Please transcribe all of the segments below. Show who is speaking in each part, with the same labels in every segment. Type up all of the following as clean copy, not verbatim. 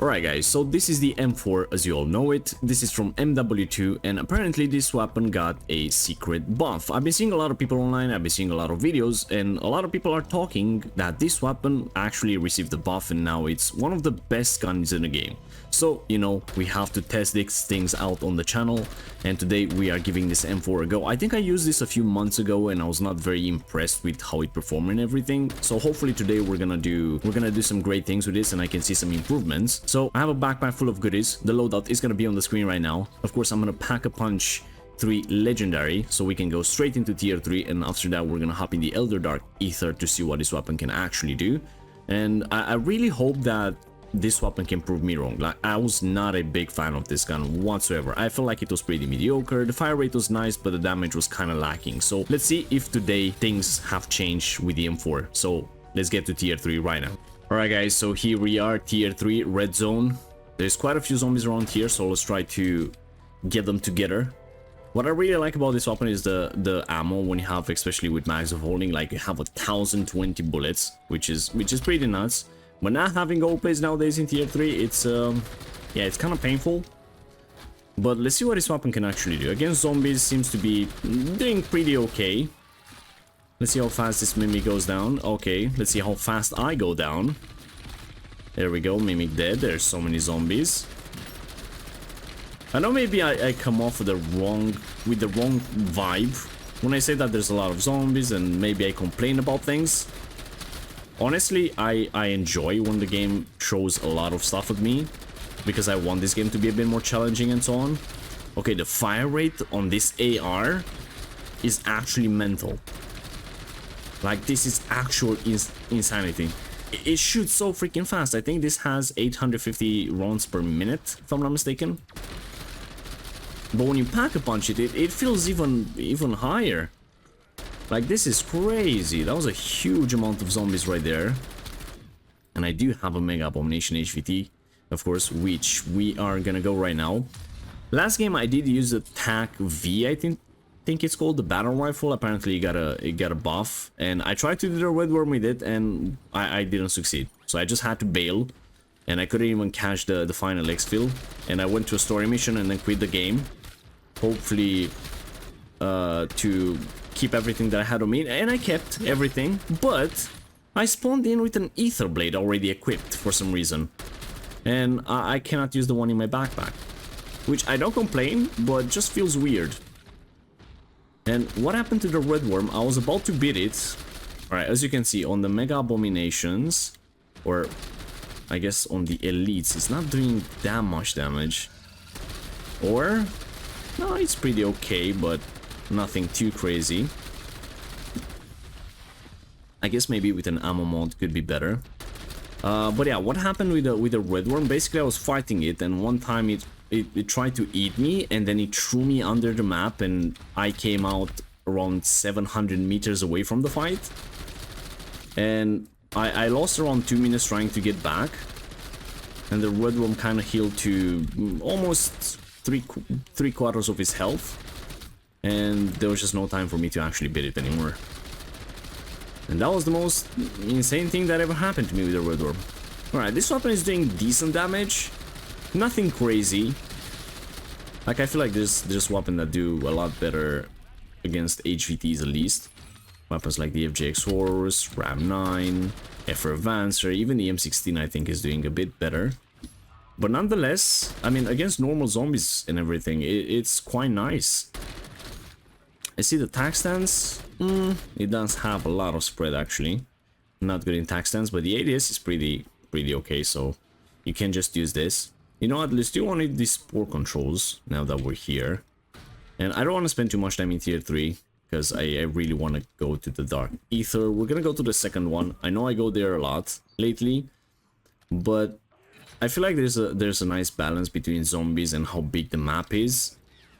Speaker 1: Alright guys, so this is the M4 as you all know it. This is from MW2 and apparently this weapon got a secret buff. I've been seeing a lot of people online, I've been seeing a lot of videos, and a lot of people are talking that this weapon actually received the buff and now it's one of the best guns in the game. So, you know, we have to test these things out on the channel, and today we are giving this M4 a go. I think I used this a few months ago and I was not very impressed with how it performed and everything. So hopefully today we're gonna do some great things with this and I can see some improvements. So I have a backpack full of goodies. The loadout is gonna be on the screen right now. Of course, I'm gonna pack a punch 3 legendary so we can go straight into tier 3, and after that we're gonna hop in the Elder Dark Aether to see what this weapon can actually do. And I really hope that this weapon can prove me wrong. Like, I was not a big fan of this gun whatsoever. I felt like it was pretty mediocre. The fire rate was nice, but the damage was kind of lacking. So let's see if today things have changed with the M4. So let's get to tier 3 right now. Alright guys, so here we are, tier 3, red zone. There's quite a few zombies around here, so let's try to get them together. What I really like about this weapon is the ammo when you have, especially with mags of holding, like you have 1020 bullets, which is pretty nuts. But not having gold plates nowadays in tier 3, it's yeah, it's kind of painful. But let's see what this weapon can actually do. Against zombies, seems to be doing pretty okay. Let's see how fast this mimic goes down. Okay, let's see how fast I go down. There we go, mimic dead. There's so many zombies. I know maybe I come off with the wrong vibe when I say that there's a lot of zombies, and maybe I complain about things. Honestly, I enjoy when the game throws a lot of stuff at me, because I want this game to be a bit more challenging and so on. Okay, the fire rate on this AR is actually mental. Like, this is actual insanity. It shoots so freaking fast. I think this has 850 rounds per minute, if I'm not mistaken. But when you pack a punch it feels even higher. Like, this is crazy. That was a huge amount of zombies right there. And I do have a Mega Abomination HVT, of course, which we are gonna go right now. Last game I did use the TAC V, I think it's called, the battle rifle. Apparently it got a buff. And I tried to do the red worm with it and I didn't succeed. So I just had to bail. And I couldn't even catch the final exfil. And I went to a story mission and then quit the game. Hopefully to keep everything that I had on me, and I kept everything, but I spawned in with an ether blade already equipped for some reason, and I cannot use the one in my backpack, which I don't complain, but just feels weird. And what happened to the red worm? I was about to beat it. Alright, as you can see on the Mega Abominations, or I guess on the elites, it's not doing that much damage. Or no, it's pretty okay, but nothing too crazy. I guess maybe with an ammo mod could be better. But yeah, what happened with the red worm? Basically, I was fighting it, and one time it tried to eat me, and then it threw me under the map, and I came out around 700 meters away from the fight. And I lost around 2 minutes trying to get back, and the red worm kind of healed to almost three quarters of his health. And there was just no time for me to actually beat it anymore. And that was the most insane thing that ever happened to me with the red orb. Alright, this weapon is doing decent damage. Nothing crazy. Like, I feel like there's weapons that do a lot better against HVTs at least. Weapons like the FJX Horse, Ram 9, Effervancer, even the M16 I think is doing a bit better. But nonetheless, I mean, against normal zombies and everything, it's quite nice. I see the tac stance, it does have a lot of spread actually. Not good in tac stance, but the ADS is pretty okay, so you can just use this. You know what, let's do one of these Spore controls now that we're here. And I don't want to spend too much time in tier 3, because I really want to go to the Dark Aether. We're gonna go to the second one. I know I go there a lot lately, but I feel like there's a nice balance between zombies and how big the map is.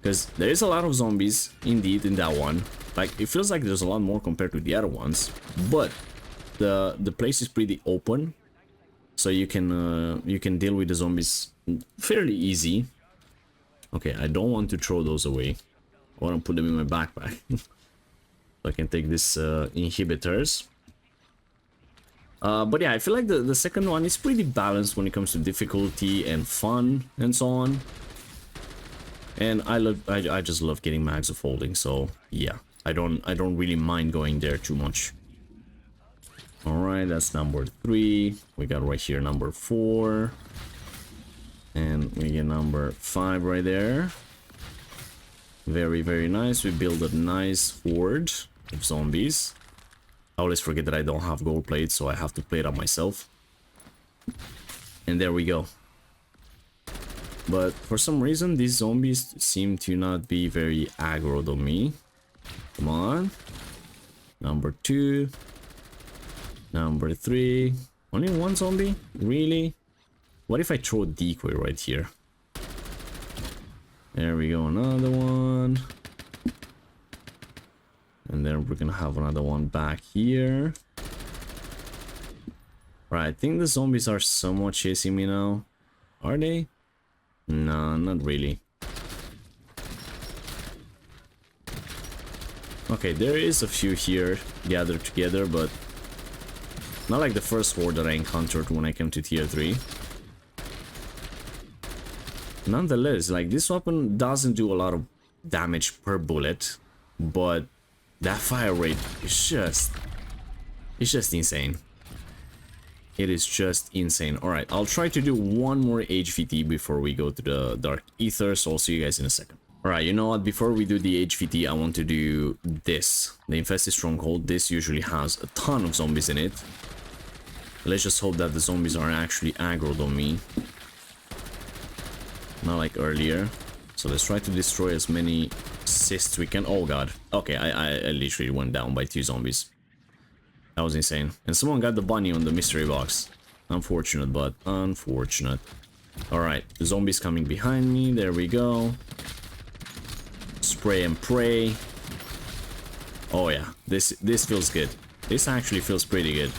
Speaker 1: Because there is a lot of zombies, indeed, in that one. Like, it feels like there's a lot more compared to the other ones. But the place is pretty open, so you can deal with the zombies fairly easy. Okay, I don't want to throw those away. I want to put them in my backpack. So I can take this inhibitors. But yeah, I feel like the second one is pretty balanced when it comes to difficulty and fun and so on. And I just love getting mags of holding, so yeah, I don't really mind going there too much. All right, that's number 3. We got right here number 4, and we get number 5 right there. Very, very nice. We build a nice horde of zombies. I always forget that I don't have gold plates, so I have to play it up myself. And there we go. But for some reason, these zombies seem to not be very aggroed on me. Come on. Number 2. Number 3. Only one zombie? Really? What if I throw a decoy right here? There we go, another one. And then we're gonna have another one back here. Right, I think the zombies are somewhat chasing me now. Are they? No, not really. Okay, there is a few here gathered together, but not like the first horde that I encountered when I came to tier 3. Nonetheless, like, this weapon doesn't do a lot of damage per bullet, but that fire rate is just insane. It is just insane. Alright, I'll try to do one more HVT before we go to the Dark Aether, so I'll see you guys in a second. Alright, you know what, before we do the HVT, I want to do this. The Infested Stronghold. This usually has a ton of zombies in it. Let's just hope that the zombies are actually aggroed on me. Not like earlier. So let's try to destroy as many cysts we can. Oh god. Okay, I literally went down by 2 zombies. That was insane. And someone got the bunny on the mystery box. Unfortunate, but unfortunate. Alright, the zombies coming behind me. There we go. Spray and pray. Oh yeah, this feels good. This actually feels pretty good.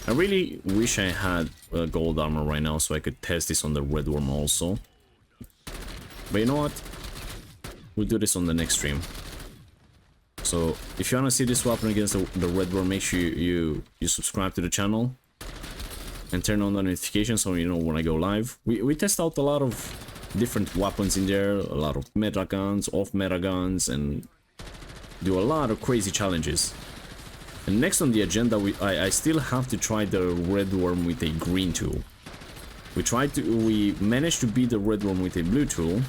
Speaker 1: I really wish I had gold armor right now so I could test this on the red worm also. But you know what? We'll do this on the next stream. So if you want to see this weapon against the red worm, make sure you subscribe to the channel and turn on the notifications so you know when I go live. We test out a lot of different weapons in there, a lot of meta guns, off meta guns, and do a lot of crazy challenges. And next on the agenda, I still have to try the red worm with a green tool. We managed to beat the red worm with a blue tool.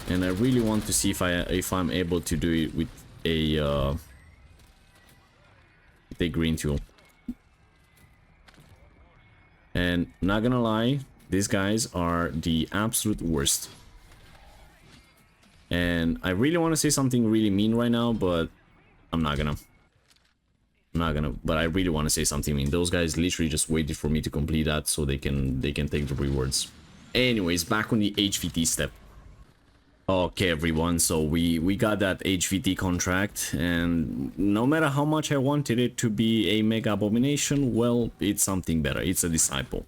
Speaker 1: And I really want to see if I'm able to do it with a green tool. And not gonna lie, these guys are the absolute worst. And I really want to say something really mean right now, but I'm not gonna. But I really want to say something mean. Those guys literally just waited for me to complete that so they can take the rewards. Anyways, back on the HVT step. Okay, everyone, so we got that HVT contract, and no matter how much I wanted it to be a mega abomination, well, it's something better. It's a disciple.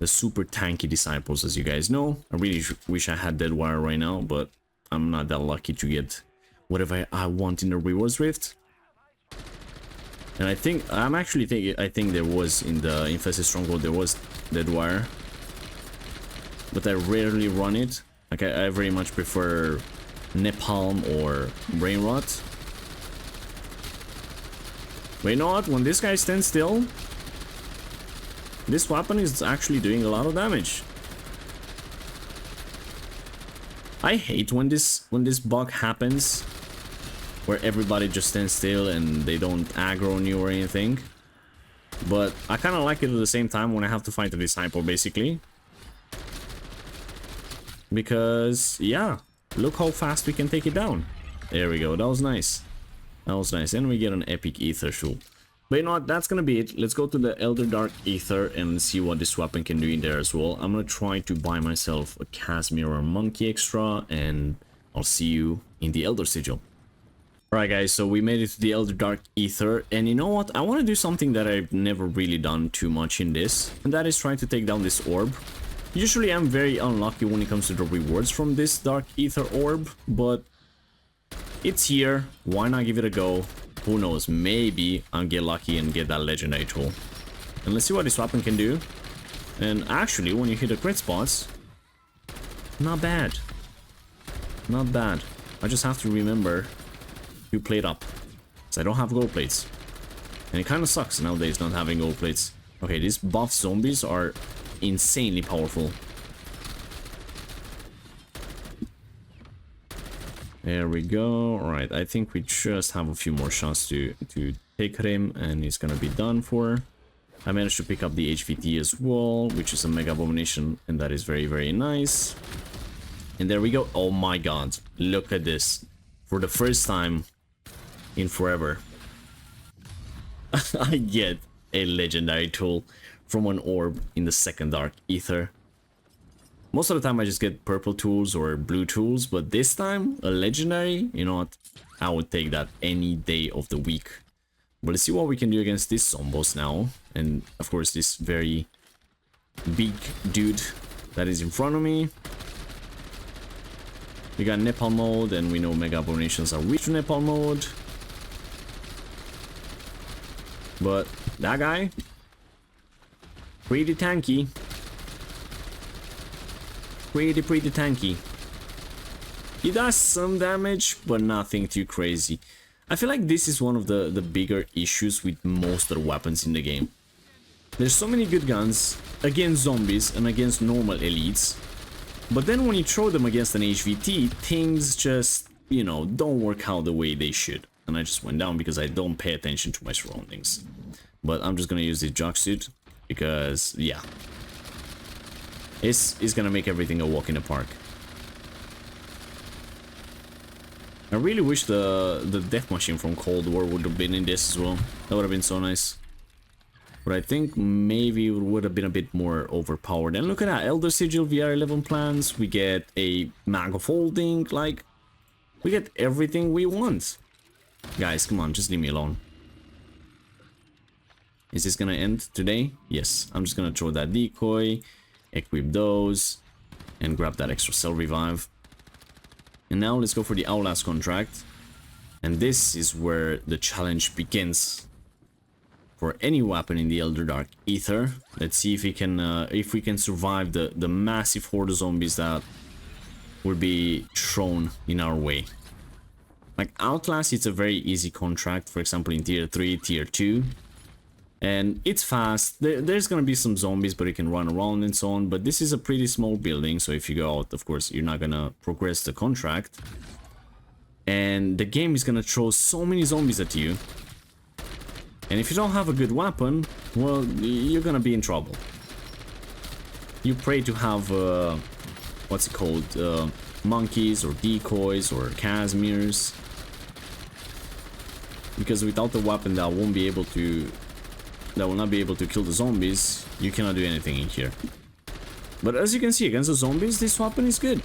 Speaker 1: The super tanky disciples, as you guys know. I really wish I had Deadwire right now, but I'm not that lucky to get whatever I want in the rewards rift. And I think there was in the Infested Stronghold there was Deadwire, but I rarely run it. Like I very much prefer Napalm or Brain Rot. But you know what? When this guy stands still, this weapon is actually doing a lot of damage. I hate when this bug happens, where everybody just stands still and they don't aggro on you or anything. But I kind of like it at the same time when I have to fight a disciple, basically. Because, yeah, look how fast we can take it down. There we go, that was nice. That was nice, and we get an epic Aether shoe. But you know what, that's gonna be it. Let's go to the Elder Dark Aether and see what this weapon can do in there as well. I'm gonna try to buy myself a Casimir or Monkey extra, and I'll see you in the Elder Sigil. Alright guys, so we made it to the Elder Dark Aether, and you know what, I want to do something that I've never really done too much in this, and that is trying to take down this orb. Usually I'm very unlucky when it comes to the rewards from this Dark Aether orb, but it's here, why not give it a go? Who knows, maybe I'll get lucky and get that legendary tool. And let's see what this weapon can do. And actually, when you hit the crit spots, not bad. Not bad. I just have to remember to plate up. Because I don't have gold plates. And it kind of sucks nowadays not having gold plates. Okay, these buff zombies are insanely powerful. There we go. Alright, I think we just have a few more shots to take him, and it's gonna be done for. I managed to pick up the HVT as well, which is a mega abomination, and that is very, very nice. And there we go. Oh my god, look at this. For the first time in forever, I get a legendary tool from an orb in the second Dark Aether. Most of the time I just get purple tools or blue tools, but this time, a legendary, you know what, I would take that any day of the week. But let's see what we can do against this Zombos now. And of course this very big dude that is in front of me. We got Nepal mode, and we know Mega Abominations are weak to Nepal mode. But that guy, pretty tanky. Pretty tanky. He does some damage, but nothing too crazy. I feel like this is one of the bigger issues with most of the weapons in the game. There's so many good guns against zombies and against normal elites, but then when you throw them against an HVT, things just, you know, don't work out the way they should. And I just went down because I don't pay attention to my surroundings. But I'm just gonna use the jog suit because, yeah, it's gonna make everything a walk in the park. I really wish the death machine from Cold War would have been in this as well. That would have been so nice. But I think maybe it would have been a bit more overpowered. And look at that, Elder Sigil VR11 plans. We get a Mag of Holding. Like, we get everything we want. Guys, come on, just leave me alone. Is this gonna end today? Yes, I'm just gonna throw that decoy, equip those, and grab that extra cell revive. And now let's go for the Outlast contract. And this is where the challenge begins for any weapon in the Elder Dark Aether. Let's see if we can survive the massive horde of zombies that will be thrown in our way. Like Outlast, it's a very easy contract, for example in tier 3, tier 2. And it's fast. There's gonna be some zombies, but you can run around and so on. But this is a pretty small building, so if you go out, of course, you're not gonna progress the contract. And the game is gonna throw so many zombies at you. And if you don't have a good weapon, well, you're gonna be in trouble. You pray to have, what's it called, monkeys or decoys or Casimir's. Because without the weapon that will not be able to kill the zombies, you cannot do anything in here. But as you can see, against the zombies, this weapon is good.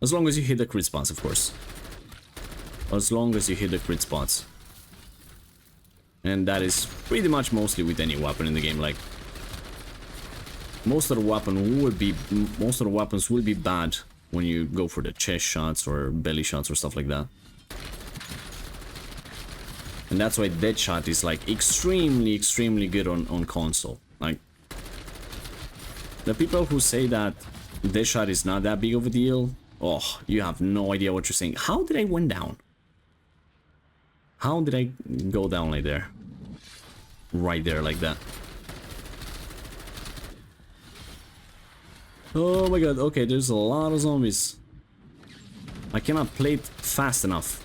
Speaker 1: As long as you hit the crit spots, of course. As long as you hit the crit spots. And that is pretty much mostly with any weapon in the game. Like, most of the weapons will be bad when you go for the chest shots or belly shots or stuff like that. And that's why Deadshot is like extremely good on console. Like, the people who say that Deadshot is not that big of a deal, oh, you have no idea what you're saying. How did I went down? How did I go down like there? Right there like that. Oh my god, okay, there's a lot of zombies. I cannot play it fast enough.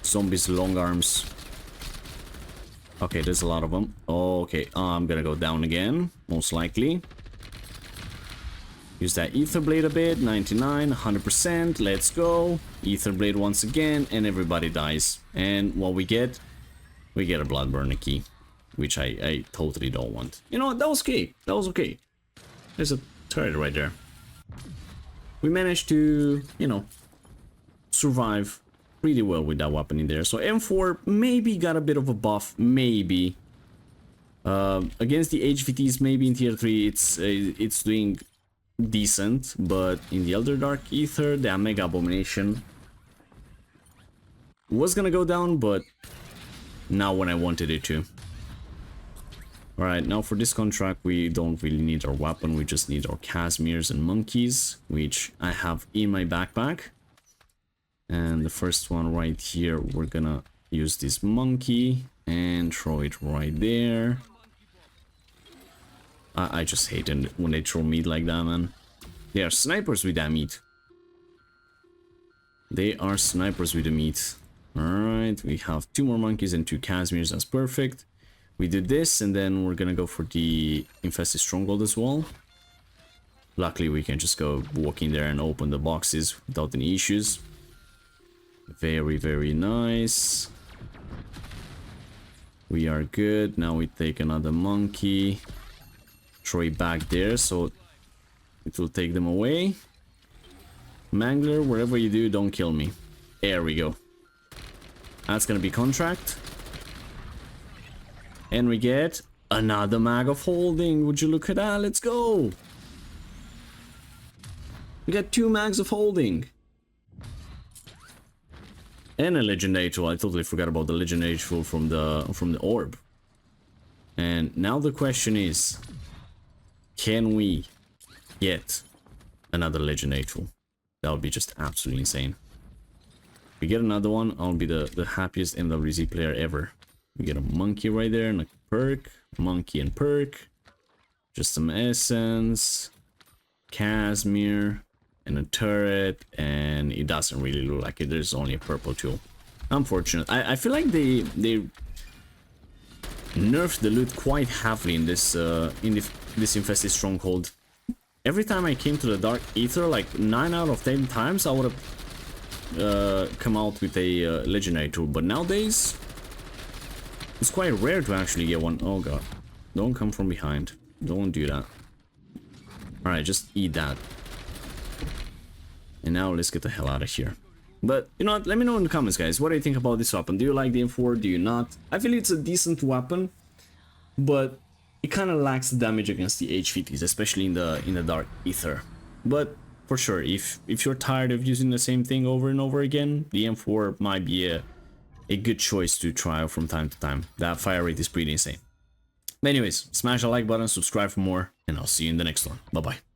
Speaker 1: Zombies, long arms. Okay, there's a lot of them. Okay, I'm gonna go down again, most likely. Use that Ether Blade a bit, 99, 100%, let's go. Ether Blade once again, and everybody dies. And what we get a Bloodburner key, which I totally don't want. You know what, that was okay, that was okay. There's a turret right there. We managed to, you know, survive pretty well with that weapon in there. So M4 maybe got a bit of a buff, maybe. Against the HVTs, maybe in tier 3 it's doing decent, but in the Elder Dark Aether, the Mega Abomination was gonna go down, but not when I wanted it to. Alright, now for this contract, we don't really need our weapon, we just need our Casimirs and Monkeys, which I have in my backpack. And the first one right here, we're gonna use this Monkey and throw it right there. I just hate it when they throw meat like that, man. They are snipers with that meat. They are snipers with the meat. Alright, we have 2 more Monkeys and 2 Casimirs, that's perfect. We do this, and then we're gonna go for the infested Stronghold as well. Luckily, we can just go walk in there and open the boxes without any issues. Very, very nice. We are good. Now we take another Monkey. Throw it back there, so it will take them away. Mangler, wherever you do, don't kill me. There we go. That's gonna be contract. And we get another mag of holding. Would you look at that? Let's go. We got 2 mags of holding. And a legendary tool. I totally forgot about the legendary tool from the orb. And now the question is, can we get another legendary tool? That would be just absolutely insane. If we get another one, I'll be the happiest MW3 player ever. We get a Monkey right there and a perk. Monkey and perk. Just some essence. Casimir. And a turret. And it doesn't really look like it. There's only a purple tool. Unfortunate. I feel like they nerfed the loot quite heavily in this this infested Stronghold. Every time I came to the Dark Aether, like 9 out of 10 times I would have come out with a legendary tool. But nowadays it's quite rare to actually get one. Oh god. Don't come from behind. Don't do that. Alright, just eat that. And now let's get the hell out of here. But, you know what? Let me know in the comments, guys. What do you think about this weapon? Do you like the M4? Do you not? I feel it's a decent weapon, but it kind of lacks the damage against the HVTs, especially in the Dark Aether. But for sure, if you're tired of using the same thing over and over again, the M4 might be a good choice to try out from time to time. That fire rate is pretty insane. But anyways, smash the like button, subscribe for more, and I'll see you in the next one. Bye bye.